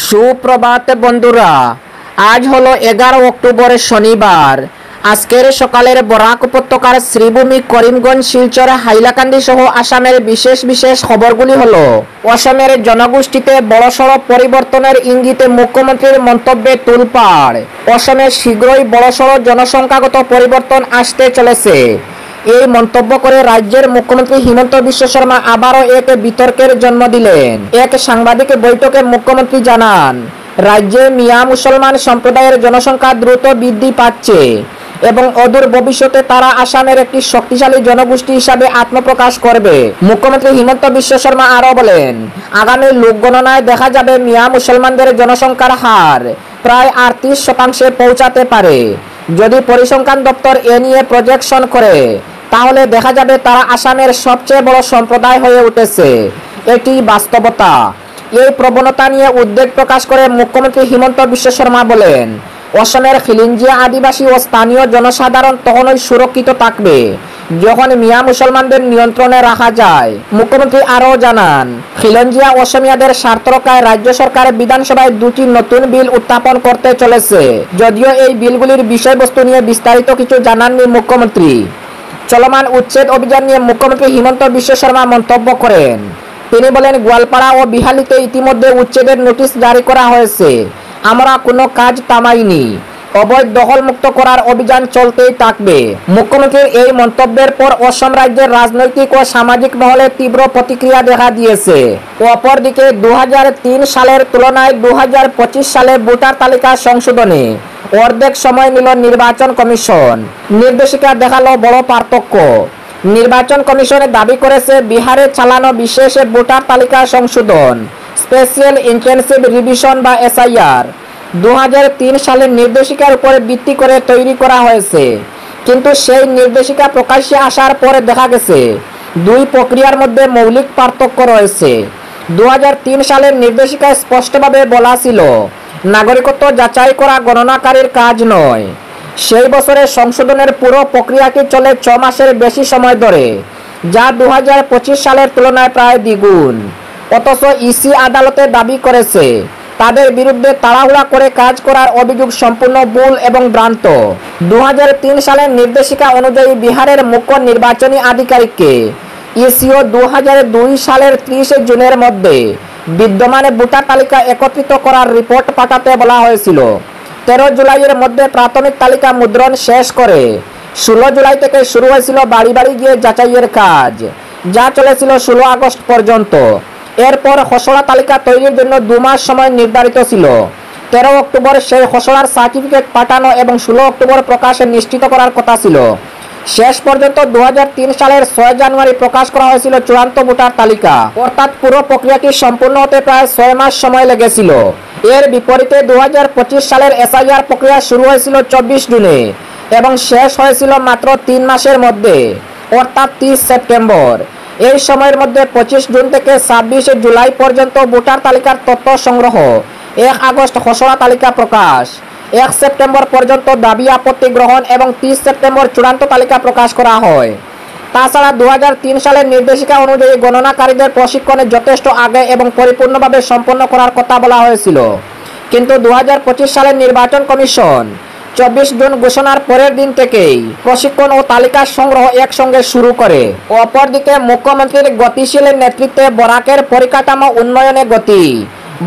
সুপ্রভাত বন্ধুরা, আজ হলো 11 অক্টোবর শনিবার। আজকের সকালের বরাক উপত্যকার শ্রীভূমি, করিমগঞ্জ, শিলচর, হাইলাকান্দি সহ আসামের বিশেষ বিশেষ খবরগুলি হলো: অসমের জনগোষ্ঠীতে বড়সড় পরিবর্তনের ইঙ্গিতে মুখ্যমন্ত্রীর মন্তব্যে তোলপাড়। অসমে শীঘ্রই বড়সড় জনসংখ্যাগত পরিবর্তন আসতে চলেছে। এই মন্তব্য করে রাজ্যের মুখ্যমন্ত্রী হিমন্ত বিশ্ব শর্মা আবারও এক বিতর্কের জন্ম দিলেন। এক সাংবাদিক বৈঠকে মুখ্যমন্ত্রী জানান, রাজ্যে মিয়া মুসলমান সম্প্রদায়ের জনসংখ্যা দ্রুত বৃদ্ধি পাচ্ছে এবং অদূর ভবিষ্যতে তারা আসামের একটি শক্তিশালী জনগোষ্ঠী হিসাবে আত্মপ্রকাশ করবে। মুখ্যমন্ত্রী হিমন্ত বিশ্ব শর্মা আরও বলেন, আগামী লোকগণনায় দেখা যাবে মিয়া মুসলমানদের জনসংখ্যার হার প্রায় 38% পৌঁছাতে পারে। যদি পরিসংখ্যান দপ্তর এ নিয়ে প্রজেকশন করে তাহলে দেখা যাবে তারা আসামের সবচেয়ে বড় সম্প্রদায় হয়ে উঠেছে। এটি বাস্তবতা। এই প্রবণতা নিয়ে উদ্বেগ প্রকাশ করে মুখ্যমন্ত্রী হিমন্ত বিশ্ব শর্মা বলেন, অসমের খিলঞ্জিয়া আদিবাসী ও স্থানীয় জনসাধারণ তখনই সুরক্ষিত থাকবে যখন মিয়া মুসলমানদের নিয়ন্ত্রণে রাখা যায়। মুখ্যমন্ত্রী আরও জানান, খিলঞ্জিয়া অসমিয়াদের স্বার্থ রক্ষায় রাজ্য সরকার বিধানসভায় দুটি নতুন বিল উত্থাপন করতে চলেছে। যদিও এই বিলগুলির বিষয়বস্তু নিয়ে বিস্তারিত কিছু জানাননি মুখ্যমন্ত্রী। চলমান উচ্ছেদ অভিযান নিয়ে মুখ্যমন্ত্রী হিমন্ত বিশ্ব শর্মা মন্তব্য করেন। তিনি বলেন, গোয়ালপাড়া ও বিহালিতে ইতিমধ্যে উচ্ছেদের নোটিশ জারি করা হয়েছে। আমরা কোনো কাজ থামাইনি। অবৈধ দখলমুক্ত করার অভিযান চলতেই থাকবে। মুখ্যমন্ত্রীর এই মন্তব্যের পর অসম রাজ্যের রাজনৈতিক ও সামাজিক মহলে তীব্র প্রতিক্রিয়া দেখা দিয়েছে। অপরদিকে 2003 সালের তুলনায় 2025 সালে ভোটার তালিকা সংশোধনে অর্ধেক সময় নিল নির্বাচন কমিশন। নির্দেশিকা দেখালো বড় পার্থক্য। নির্বাচন কমিশন দাবি করেছে, বিহারে চালানো বিশেষ ভোটার তালিকা সংশোধন, স্পেশাল ইন্টেনসিভ রিভিশন বা SIR 2003 সালের নির্দেশিকার উপরে ভিত্তি করে তৈরি করা হয়েছে। কিন্তু সেই নির্দেশিকা প্রকাশ্যে আসার পরে দেখা গেছে দুই প্রক্রিয়ার মধ্যে মৌলিক পার্থক্য রয়েছে। 2003 সালের নির্দেশিকায় স্পষ্টভাবে বলা ছিল, নাগরিকত্ব যাচাই করা গণনাকারীর কাজ নয়। সেই বছরের সংশোধনের পুরো প্রক্রিয়াটি চলে 6 মাসের বেশি সময় ধরে, যা 2025 সালের তুলনায় প্রায় দ্বিগুণ। অথচ ইসি আদালতে দাবি করেছে তাদের বিরুদ্ধে তাড়াহুড়া করে কাজ করার অভিযোগ সম্পূর্ণ ভুল এবং ভ্রান্ত। 2003 সালের নির্দেশিকা অনুযায়ী বিহারের মুখ্য নির্বাচনী আধিকারিককে ইসিও 2002 সালের 30 জুনের মধ্যে বিদ্যমান ভোটার তালিকা একত্রিত করার রিপোর্ট পাঠাতে বলা হয়েছিল। 13 জুলাইয়ের মধ্যে প্রাথমিক তালিকা মুদ্রণ শেষ করে 16 জুলাই থেকে শুরু হয়েছিল বাড়ি বাড়ি গিয়ে যাচাইয়ের কাজ, যা চলেছিল 16 আগস্ট পর্যন্ত। এরপর খসড়া তালিকা তৈরির জন্য 2 মাস সময় নির্ধারিত ছিল। 13 অক্টোবর সেই খসড়ার সার্টিফিকেট পাঠানো এবং 16 অক্টোবর প্রকাশে নিশ্চিত করার কথা ছিল। শেষ পর্যন্ত 2003 সালের 6 জানুয়ারি প্রকাশ করা হয়েছিল চূড়ান্ত ভোটার তালিকা। অর্থাৎ পুরো প্রক্রিয়াটি সম্পূর্ণ হতে প্রায় 6 মাস সময় লেগেছিল। এর বিপরীতে 2025 সালের SIR প্রক্রিয়া শুরু হয়েছিল 24 জুনে এবং শেষ হয়েছিল মাত্র 3 মাসের মধ্যে, অর্থাৎ 30 সেপ্টেম্বর। এই সময়ের মধ্যে 25 জুন থেকে 26 জুলাই পর্যন্ত ভোটার তালিকার তথ্য সংগ্রহ, 1 আগস্ট খসড়া তালিকা প্রকাশ, 1 সেপ্টেম্বর পর্যন্ত দাবি আপত্তি গ্রহণ এবং 30 সেপ্টেম্বর চূড়ান্ত তালিকা প্রকাশ করা হয়। তাছাড়া 2003 সালের নির্দেশিকা অনুযায়ী গণনাকারীদের প্রশিক্ষণে যথেষ্ট আগে এবং পরিপূর্ণভাবে সম্পন্ন করার কথা বলা হয়েছিল। কিন্তু 2025 সালের নির্বাচন কমিশন 24 জুন ঘোষণার পরের দিন থেকেই প্রশিক্ষণ ও তালিকা সংগ্রহ একসঙ্গে শুরু করে। অপরদিকে মুখ্যমন্ত্রীর গতিশীল নেতৃত্বে বরাকের পরিকাঠামো উন্নয়নে গতি,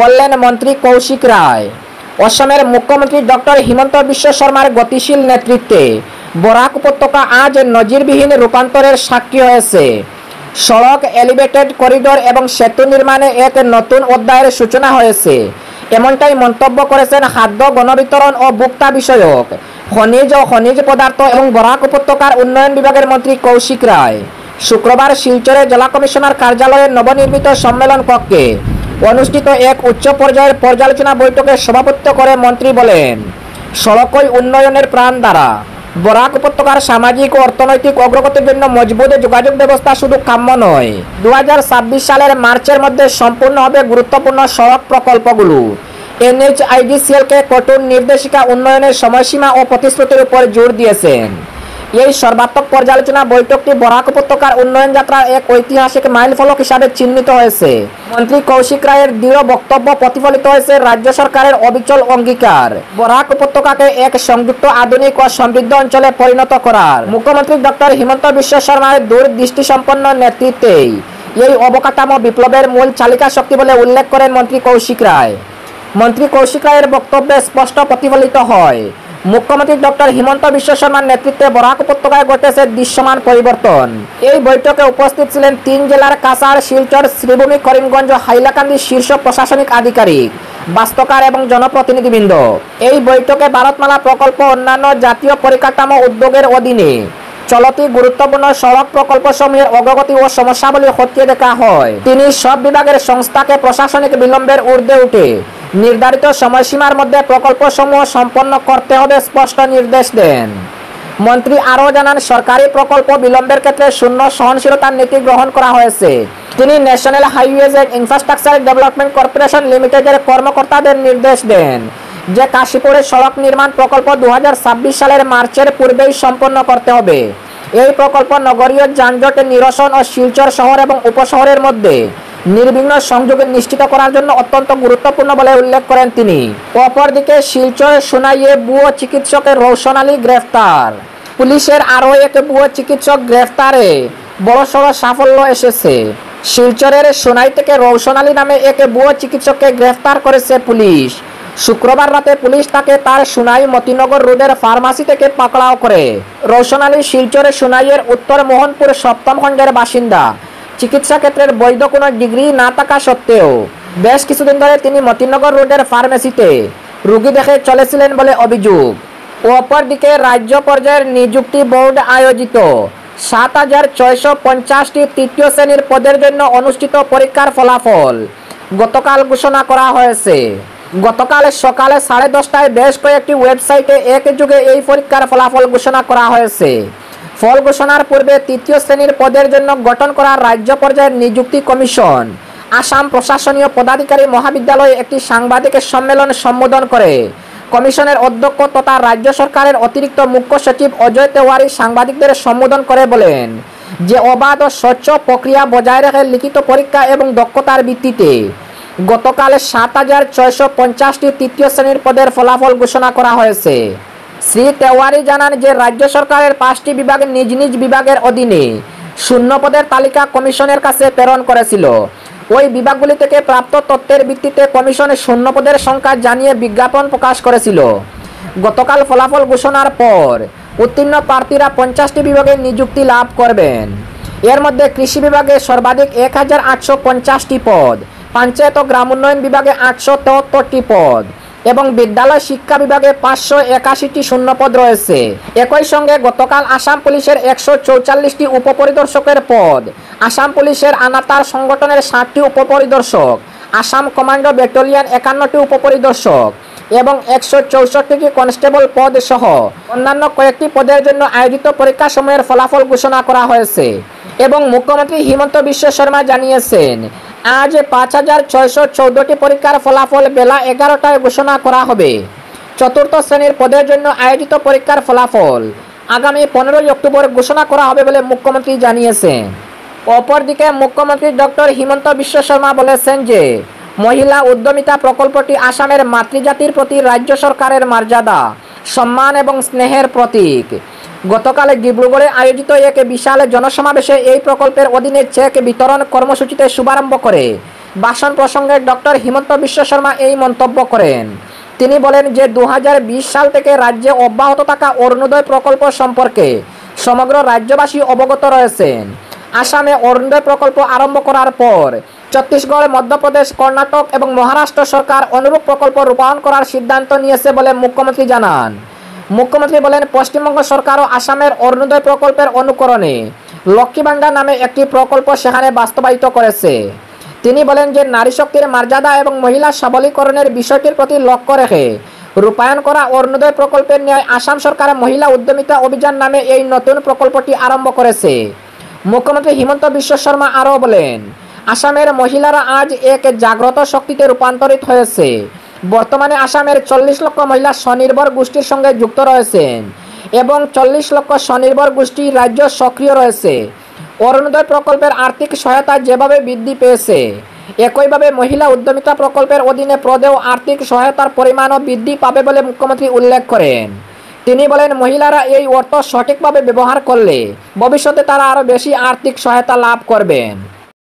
বললেন মন্ত্রী কৌশিক রায়। অসমের মুখ্যমন্ত্রী ডক্টর হিমন্ত বিশ্ব শর্মার গতিশীল নেতৃত্বে বরাক উপত্যকা আজ নজিরবিহীন রূপান্তরের সাক্ষী হয়েছে। সড়ক, এলিভেটেড করিডোর এবং সেতু নির্মাণে এক নতুন অধ্যায়ের সূচনা হয়েছে। এমনটাই মন্তব্য করেছেন খাদ্য, গণবিতরণ ও ভোক্তা বিষয়ক, খনিজ ও খনিজ পদার্থ এবং বরাক উপত্যকার উন্নয়ন বিভাগের মন্ত্রী কৌশিক রায়। শুক্রবার শিলচরে জেলা কমিশনার কার্যালয়ের নবনির্মিত সম্মেলন কক্ষে অনুষ্ঠিত এক উচ্চ পর্যায়ের পর্যালোচনা বৈঠকে সভাপতিত্ব করে মন্ত্রী বলেন, সড়কই উন্নয়নের প্রাণ দ্বারা। বরাক উপত্যকার সামাজিক ও অর্থনৈতিক অগ্রগতির জন্য মজবুত যোগাযোগ ব্যবস্থা শুধু কাম্য নয়, 2026 সালের মার্চের মধ্যে সম্পূর্ণ হবে গুরুত্বপূর্ণ সড়ক প্রকল্পগুলো। NHIDCL কে কঠোর নির্দেশিকা উন্নয়নের সময়সীমা ও প্রতিশ্রুতির উপর জোর দিয়েছেন। এই সর্বাত্মক পর্যালোচনা বৈঠকটি বরাক উপত্যকার উন্নয়ন যাত্রার এক ঐতিহাসিক মাইলফলক হিসাবে চিহ্নিত হয়েছে। মন্ত্রী কৌশিক রায়ের দৃঢ় বক্তব্য প্রতিফলিত হয়েছে রাজ্য সরকারের অবিচল অঙ্গীকার বরাক উপত্যকাকে এক সংযুক্ত আধুনিক ও সমৃদ্ধ অঞ্চলে পরিণত করার। মুখ্যমন্ত্রী ডক্টর হিমন্ত বিশ্ব শর্মার দূরদৃষ্টিসম্পন্ন নেতৃত্বেই এই অবকাঠামো বিপ্লবের মূল চালিকা শক্তি বলে উল্লেখ করেন মন্ত্রী কৌশিক রায়। মন্ত্রী কৌশিক রায়ের বক্তব্যে স্পষ্ট প্রতিফলিত হয়, মুখ্যমন্ত্রী ডক্টর হিমন্ত বিশ্ব শর্মার নেতৃত্বে বরাক উপত্যকায় ঘটেছে দৃশ্যমান পরিবর্তন। এই বৈঠকে উপস্থিত ছিলেন 3 জেলার কাছাড়, শিলচর, শ্রীভূমি, করিমগঞ্জ ও হাইলাকান্দি শীর্ষ প্রশাসনিক আধিকারিক, বাস্তুকার এবং জনপ্রতিনিধিবৃন্দ। এই বৈঠকে ভারতমালা প্রকল্প অন্যান্য জাতীয় পরিকাঠামো উদ্যোগের অধীনে চলতি গুরুত্বপূর্ণ সড়ক প্রকল্পসমূহের অগ্রগতি ও সমস্যাবলী খতিয়ে দেখা হয়। তিনি সব বিভাগের সংস্থাকে প্রশাসনিক বিলম্বের ঊর্ধ্বে উঠে নির্ধারিত সময়সীমার মধ্যে প্রকল্পসমূহ সম্পন্ন করতে হবে স্পষ্ট নির্দেশ দেন। মন্ত্রী আরও জানান, সরকারি প্রকল্প বিলম্বের ক্ষেত্রে শূন্য সহনশীলতার নীতি গ্রহণ করা হয়েছে। তিনি national highways and infrastructure development corporation লিমিটেডের কর্মকর্তাদের নির্দেশ দেন যে কাশীপুরের সড়ক নির্মাণ প্রকল্প 2026 সালের মার্চের পূর্বেই সম্পন্ন করতে হবে। এই প্রকল্প নগরীয় যানজট নিরসন ও শিলচর শহর এবং উপশহরের মধ্যে নির্বিঘ্ন সংযোগ নিশ্চিত করার জন্য অত্যন্ত গুরুত্বপূর্ণ বলে উল্লেখ করেন তিনি। অপরদিকে শিলচরের সোনাইয়ে ভুয়ো চিকিৎসকের রৌশন আলী গ্রেফতার। পুলিশের আরও এক ভুয়ো চিকিৎসক গ্রেফতারে বড়সড় সাফল্য এসেছে। শিলচরের সোনাই থেকে রৌশন আলী নামে এক ভুয়ো চিকিৎসককে গ্রেফতার করেছে পুলিশ। শুক্রবার রাতে পুলিশ তাকে তার সোনাই মতিনগর রোডের ফার্মাসি থেকে পাকড়াও করে। রৌশন আলী শিলচরের সোনাইয়ের উত্তর মোহনপুর 7ম খণ্ডের বাসিন্দা। চিকিৎসা ক্ষেত্রের বৈধ কোনো ডিগ্রি না থাকা সত্ত্বেও বেশ কিছুদিন ধরে তিনি মতিনগর রোডের ফার্মেসিতে রোগী দেখে চলেছিলেন বলে অভিযোগ। অপরদিকে রাজ্য পর্যায়ের নিযুক্তি বোর্ড আয়োজিত 7,650টি তৃতীয় শ্রেণীর পদের জন্য অনুষ্ঠিত পরীক্ষার ফলাফল গতকাল ঘোষণা করা হয়েছে। গতকাল সকালে 10:30টায় বেশ কয়েকটি ওয়েবসাইটে একযোগে এই পরীক্ষার ফলাফল ঘোষণা করা হয়েছে। ফল ঘোষণার পূর্বে তৃতীয় শ্রেণীর পদের জন্য গঠন করা রাজ্য পর্যায়ের নিযুক্তি কমিশন আসাম প্রশাসনীয় পদাধিকারী মহাবিদ্যালয়ে একটি সাংবাদিক সম্মেলন সম্বোধন করে কমিশনের অধ্যক্ষ তথা রাজ্য সরকারের অতিরিক্ত মুখ্য সচিব অজয় তেওয়ারি সাংবাদিকদের সম্বোধন করে বলেন যে অবাধ ও স্বচ্ছ প্রক্রিয়া বজায় রেখে লিখিত পরীক্ষা এবং দক্ষতার ভিত্তিতে গতকাল 7,650টি তৃতীয় শ্রেণীর পদের ফলাফল ঘোষণা করা হয়েছে। শ্রী তেওয়ারি জানান যে রাজ্য সরকারের 5টি বিভাগ নিজ নিজ বিভাগের অধীনে শূন্য পদের তালিকা কমিশনের কাছে প্রেরণ করেছিল। ওই বিভাগগুলি থেকে প্রাপ্ত তথ্যের ভিত্তিতে কমিশন শূন্য পদের সংখ্যা জানিয়ে বিজ্ঞাপন প্রকাশ করেছিল। গতকাল ফলাফল ঘোষণার পর উত্তীর্ণ প্রার্থীরা 50টি বিভাগে নিযুক্তি লাভ করবেন। এর মধ্যে কৃষি বিভাগে সর্বাধিক 1,850টি পদ, পঞ্চায়েত ও গ্রাম উন্নয়ন বিভাগে 873টি পদ এবং বিদ্যালয় শিক্ষা বিভাগে 581টি শূন্যপদ রয়েছে। একই সঙ্গে গতকাল আসাম পুলিশের 144টি উপপরিদর্শকের পদ, আসাম পুলিশের আনাতার সংগঠনের 60টি উপপরিদর্শক, আসাম কমান্ডো ব্যাটালিয়ন 51টি উপপরিদর্শক এবং 164টি কনস্টেবল পদ সহ অন্যান্য কয়েকটি পদের জন্য আয়োজিত পরীক্ষা সমূহের ফলাফল ঘোষণা করা হয়েছে। এবং মুখ্যমন্ত্রী হিমন্ত বিশ্ব শর্মা জানিয়েছেন আজ 5,614টি পরীক্ষার ফলাফল বেলা 11টায় ঘোষণা করা হবে। চতুর্থ শ্রেণীর পদের জন্য আয়োজিত পরীক্ষার ফলাফল আগামী 15 অক্টোবর ঘোষণা করা হবে বলে মুখ্যমন্ত্রী জানিয়েছেন। অপরদিকে মুখ্যমন্ত্রী ডক্টর হিমন্ত বিশ্ব শর্মা বলেছেন যে মহিলা উদ্যমিতা প্রকল্পটি আসামের মাতৃজাতির প্রতি রাজ্য সরকারের মর্যাদা, সম্মান এবং স্নেহের প্রতীক। গতকাল ডিব্রুগড়ে আয়োজিত এক বিশাল জনসমাবেশে এই প্রকল্পের অধীনে চেক বিতরণ কর্মসূচিতে শুভারম্ভ করে ভাষণ প্রসঙ্গে ডক্টর হিমন্ত বিশ্ব শর্মা এই মন্তব্য করেন। তিনি বলেন যে 2020 সাল থেকে রাজ্যে অব্যাহত থাকা অরুণোদয় প্রকল্প সম্পর্কে সমগ্র রাজ্যবাসী অবগত রয়েছেন। আসামে অরুণোদয় প্রকল্প আরম্ভ করার পর ছত্তিশগড়, মধ্যপ্রদেশ, কর্ণাটক এবং মহারাষ্ট্র সরকার অনুরূপ প্রকল্প রূপায়ণ করার সিদ্ধান্ত নিয়েছে বলে মুখ্যমন্ত্রী জানান। মুখ্যমন্ত্রী বলেন পশ্চিমবঙ্গ সরকারও আসামের অরুণোদয় প্রকল্পের অনুকরণে লক্ষ্মী ভাণ্ডার নামে একটি প্রকল্প সেখানে বাস্তবায়িত করেছে। তিনি বলেন যে নারী শক্তির মর্যাদা এবং মহিলা সবলীকরণের বিষয়টির প্রতি লক্ষ্য রেখে রূপায়ণ করা অরুণোদয় প্রকল্পের ন্যায় আসাম সরকার মহিলা উদ্যমিতা অভিযান নামে এই নতুন প্রকল্পটি আরম্ভ করেছে। মুখ্যমন্ত্রী হিমন্ত বিশ্ব শর্মা আরও বলেন আসামের মহিলারা আজ এক জাগ্রত শক্তিতে রূপান্তরিত হয়েছে। বর্তমানে আসামের 40 লক্ষ মহিলা স্বনির্ভর গোষ্ঠীর সঙ্গে যুক্ত রয়েছেন এবং 40 লক্ষ স্বনির্ভর গোষ্ঠী রাজ্য সক্রিয় রয়েছে। অরুণোদয় প্রকল্পের আর্থিক সহায়তা যেভাবে বৃদ্ধি পেয়েছে, একইভাবে মহিলা উদ্যমিতা প্রকল্পের অধীনে প্রদেয় আর্থিক সহায়তার পরিমাণও বৃদ্ধি পাবে বলে মুখ্যমন্ত্রী উল্লেখ করেন। তিনি বলেন, মহিলারা এই অর্থ সঠিকভাবে ব্যবহার করলে ভবিষ্যতে তারা আরও বেশি আর্থিক সহায়তা লাভ করবেন।